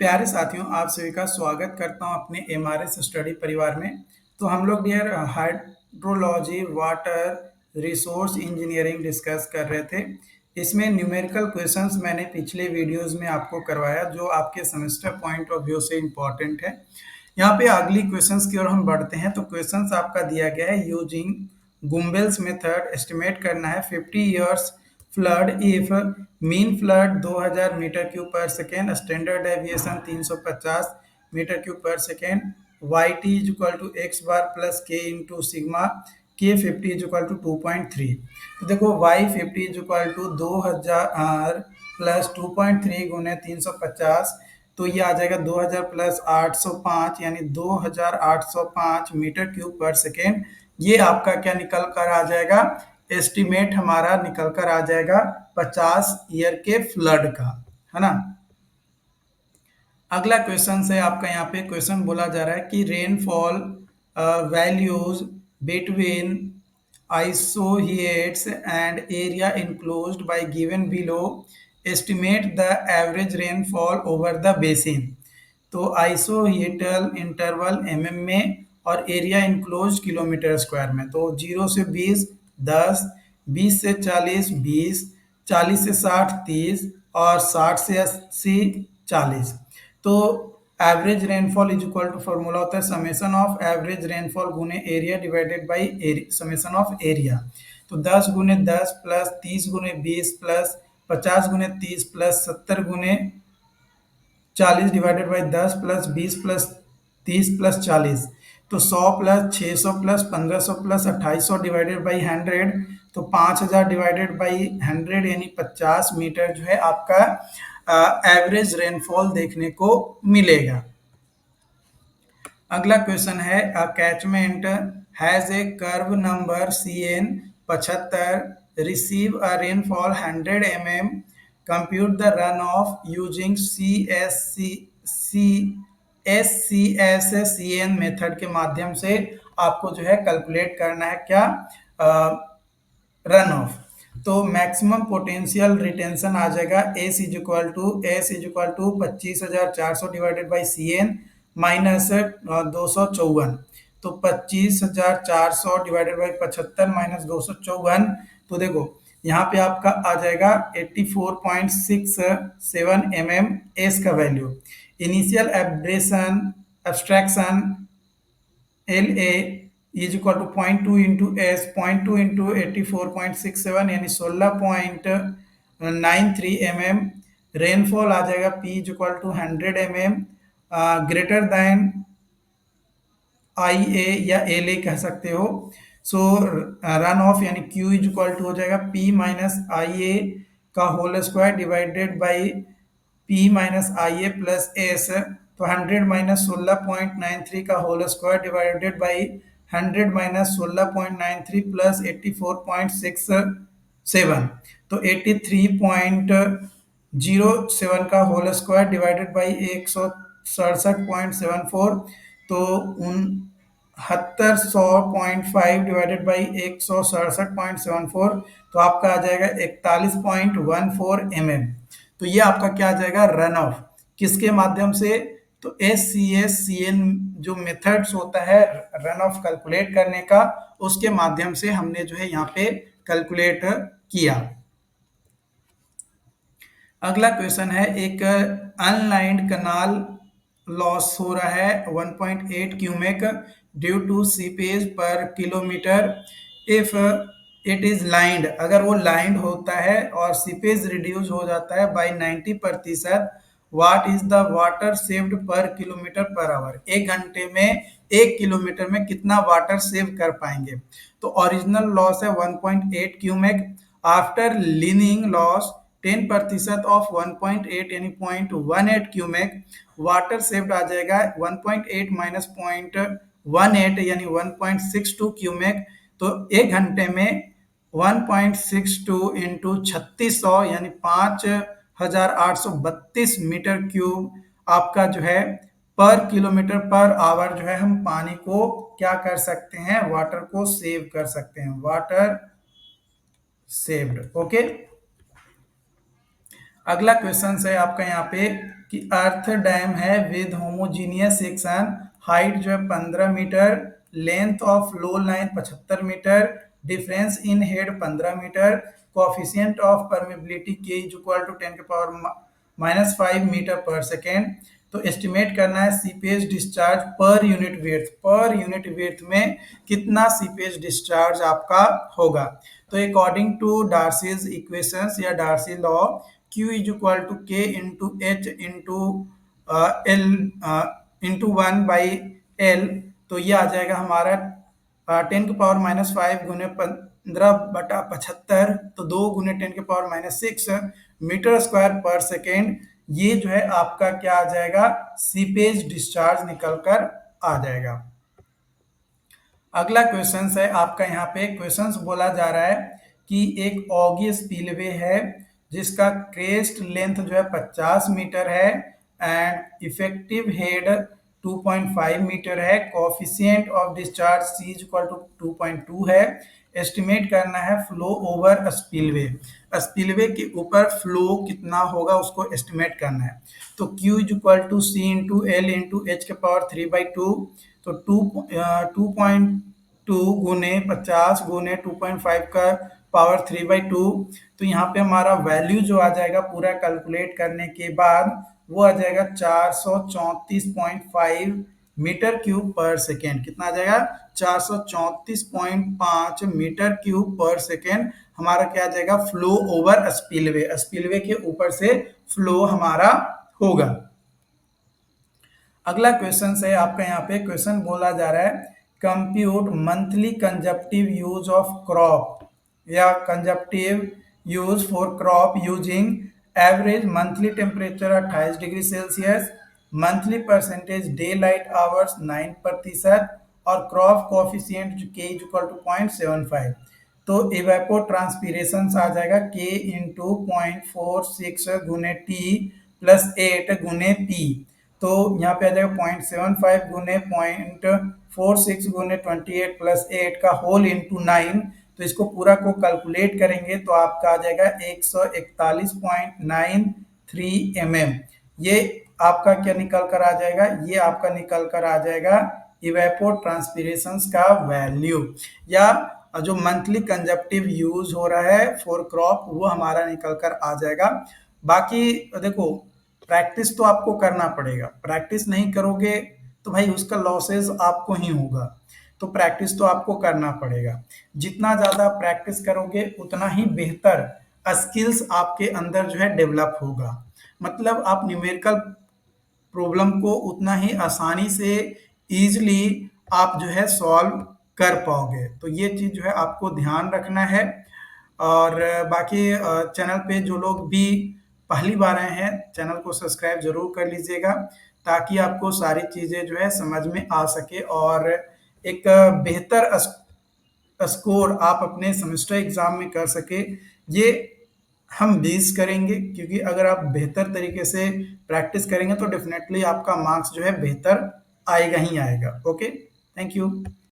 प्यारे साथियों, आप सभी का स्वागत करता हूं अपने एमआरएस स्टडी परिवार में। तो हम लोग dear hydrology water resource engineering discuss कर रहे थे। इसमें न्यूमेरिकल क्वेश्चंस मैंने पिछले वीडियोस में आपको करवाया जो आपके सेमेस्टर पॉइंट ऑफ व्यू से इम्पोर्टेंट है। यहाँ पे अगली क्वेश्चंस की ओर हम बढ़ते हैं। तो क्वेश्चंस आपका दिया गया है, यूजिंग गुम्बेल्स मेथड एस्टिमेट करना है 50 years flood if mean flood 2000 metre cube per second, standard deviation 350 metre cube per second, Y T is equal to X bar plus K into sigma K 50 is equal to 2.3। तो देखो Y 50 is equal to 2000 plus 2.3 गुने 350, तो ये आ जाएगा 2000 plus 805 यानी 2805 metre cube per second. ये आपका क्या निकल कर आ जाएगा, एस्टिमेट हमारा निकल कर आ जाएगा 50 ईयर के फ्लड का, है ना। अगला क्वेश्चन है आपका, यहाँ पे क्वेश्चन बोला जा रहा है कि rainfall values between isolates and area enclosed by given below, estimate the average rainfall over the basin। तो आइसोहेटल इंटरवल mm में और एरिया इंक्लोज किलोमीटर स्क्वायर में। तो 0 से 20 10, 20 से 40 20, 40 से 60 30 और 60 से 80 40। तो average rainfall is equal to formula होता है समेशन ऑफ एवरेज रेनफॉल गुने area divided by summation of area. तो 10 गुने 10 प्लस 30 गुने 20 प्लस 50 गुने 30 प्लस 70 गुने 40 divided by 10 plus 20 plus 30 plus 40। तो 100 plus 600 plus 1500 plus 2800 divided by 100। तो 5000 डिवाइडेड बाई 100 यानी 50 मीटर जो है आपका एवरेज रेनफॉल देखने को मिलेगा। अगला क्वेश्चन है, a catchment has a curve number CN 75 receive a rainfall 100 mm, compute the run off using SCS-CN method के माध्यम से आपको जो है कैलकुलेट करना है क्या, रन ऑफ। तो मैक्सिमम पोटेंशियल रिटेंशन आ जाएगा S is equal to 25,400 divided by CN minus 254। तो 25,400 डिवाइडेड बाई 75 माइनस 254। तो देखो यहाँ पे आपका आ जाएगा 84.67 mm एस का value. Initial abrasion abstraction LA is equal to 0.2 into S, 0.2 into 84.67 यानी 16.93 mm। रेनफॉल आ जाएगा P is equal to 100 mm, greater than IA या LA कह सकते हो। सो रन ऑफ यानी Q इज इक्वल टू हो जाएगा P माइनस IA का whole square divided by P minus IA plus S। तो 100 माइनस 16.93 का whole square divided by 100 minus 16.93 plus 84.67। तो 83.07 का होल स्क्वायर डिवाइडेड बाई 167.74। तो 6900.5 डिवाइडेड बाई 167.74। तो आपका आ जाएगा 41.14 mm। तो ये आपका क्या आ जाएगा, रन ऑफ। किसके माध्यम से, तो SCS-CN जो मेथड्स होता है रन ऑफ कैलकुलेट करने का, उसके माध्यम से हमने जो है यहाँ पे कैलकुलेट किया। अगला क्वेश्चन है, एक अनलाइंड कनाल लॉस हो रहा है 1.8 क्यूमेक ड्यू टू सीपेज पर kilometre if it is lined. अगर वो लाइंड होता है और सीपेज रिड्यूस हो जाता है by 90%, what is the water saved पर किलोमीटर पर आवर। एक घंटे में 1 किलोमीटर में कितना वाटर सेव कर पाएंगे। तो ओरिजिनल लॉस है 1.8 cumec, after leaning loss 10% of 1.8 यानी 0.18 क्यूमेक, वाटर सेव्ड आ जाएगा 1.8 माइनस 0.18 यानी 1.62 क्यूमेक। तो एक घंटे में 1.62 इंटू 3600 यानी 5832 मीटर क्यूब आपका जो है पर किलोमीटर पर आवर जो है हम पानी को क्या कर सकते हैं, वाटर को सेव कर सकते हैं, वाटर सेव्ड। ओके, अगला क्वेश्चन है आपका यहाँ पे, कि अर्थ डैम है विद होमोजीनियस सेक्शन, हाइट जो है 15 metre, length of low line 75 metre, difference in head 15 metre, coefficient of permeability K is equal to 10 के पावर -5 मीटर पर सेकेंड। तो एस्टिमेट करना है seepage discharge per unit width में कितना seepage discharge आपका होगा। तो अकॉर्डिंग टू डार्सीज इक्वेशंस या Darcy law, Q is equal to K into H into L into 1/L। तो ये आ जाएगा हमारा 10⁻⁵ गुने 15/75, तो 2 गुने 10⁻�6 मीटर स्क्वायर पर सेकेंड। ये जो है आपका क्या आ जाएगा, सीपेज डिस्चार्ज निकल कर आ जाएगा। अगला क्वेश्चन है आपका, यहाँ पे क्वेश्चन बोला जा रहा है कि एक ऑगी स्पिलवे है जिसका क्रेस्ट लेंथ जो है 50 मीटर है एंड इफेक्टिव हेड 2.5 मीटर है, coefficient of discharge C is equal to 2.2 है। एस्टिमेट करना है फ्लो ओवर स्पिलवे, स्पिलवे के ऊपर फ्लो कितना होगा उसको एस्टिमेट करना है। तो Q is equal to C into L into H के पावर 3/2, तो 2.2 गुने 50 गुने 2.5 का पावर 3/2। तो यहाँ पे हमारा वैल्यू जो आ जाएगा पूरा कैलकुलेट करने के बाद वो आ जाएगा 434.5 मीटर क्यूब पर सेकेंड। कितना आ जाएगा, 434.5 मीटर क्यूब पर सेकेंड हमारा क्या आ जाएगा, फ्लो ओवर स्पिलवे, स्पिलवे के ऊपर से फ्लो हमारा होगा। अगला क्वेश्चन है आपका, यहाँ पे क्वेश्चन बोला जा रहा है compute monthly consumptive use of crop या consumptive use for crop using average monthly temperature 28 degree Celsius, monthly percentage daylight hours 9% और crop coefficient K is equal to 0.75। तो इवेपो ट्रांसपीरेशन आ जाएगा के इंटू 0.46 गुने टी प्लस 8 गुने P. तो यहाँ पे आ जाएगा 0.75 गुने 0.46 गुने 28 प्लस 8 का होल इंटू 9। तो इसको पूरा को कैलकुलेट करेंगे तो आपका आ जाएगा 141.93 mm। ये आपका क्या निकल कर आ जाएगा, ये आपका निकल कर आ जाएगा इवेपो ट्रांसपीरेशन का वैल्यू, या जो मंथली कंजप्टिव यूज हो रहा है फॉर क्रॉप वो हमारा निकल कर आ जाएगा। बाकी देखो प्रैक्टिस तो आपको करना पड़ेगा, प्रैक्टिस नहीं करोगे तो भाई उसका लॉसेस आपको ही होगा। तो प्रैक्टिस तो आपको करना पड़ेगा, जितना ज़्यादा प्रैक्टिस करोगे उतना ही बेहतर स्किल्स आपके अंदर जो है डेवलप होगा। मतलब आप न्यूमेरिकल प्रॉब्लम को उतना ही आसानी से ईजिली आप जो है सॉल्व कर पाओगे। तो ये चीज़ जो है आपको ध्यान रखना है। और बाकी चैनल पे जो लोग भी पहली बार आए हैं चैनल को सब्सक्राइब जरूर कर लीजिएगा ताकि आपको सारी चीज़ें जो है समझ में आ सके और एक बेहतर स्कोर आप अपने सेमेस्टर एग्जाम में कर सके। ये हम बेस करेंगे क्योंकि अगर आप बेहतर तरीके से प्रैक्टिस करेंगे तो डेफिनेटली आपका मार्क्स जो है बेहतर आएगा ही आएगा। Okay, thank you.